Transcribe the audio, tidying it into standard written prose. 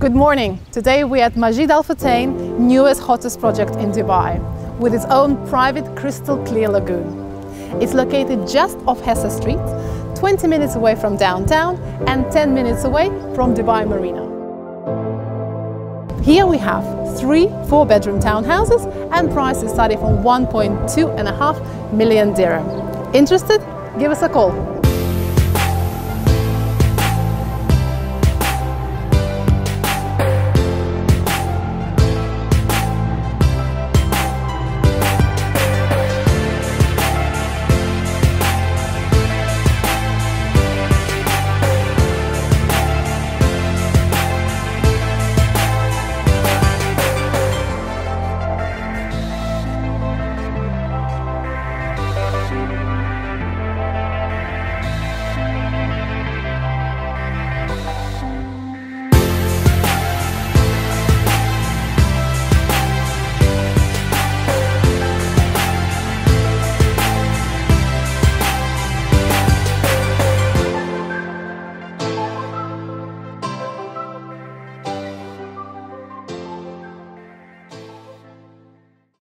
Good morning. Today we're at Majid Al Futtaim, newest, hottest project in Dubai, with its own private crystal clear lagoon. It's located just off Hessa Street, 20 minutes away from downtown and 10 minutes away from Dubai Marina. Here we have 3 4-bedroom townhouses and prices starting from 1.2.5 million dirham. Interested? Give us a call.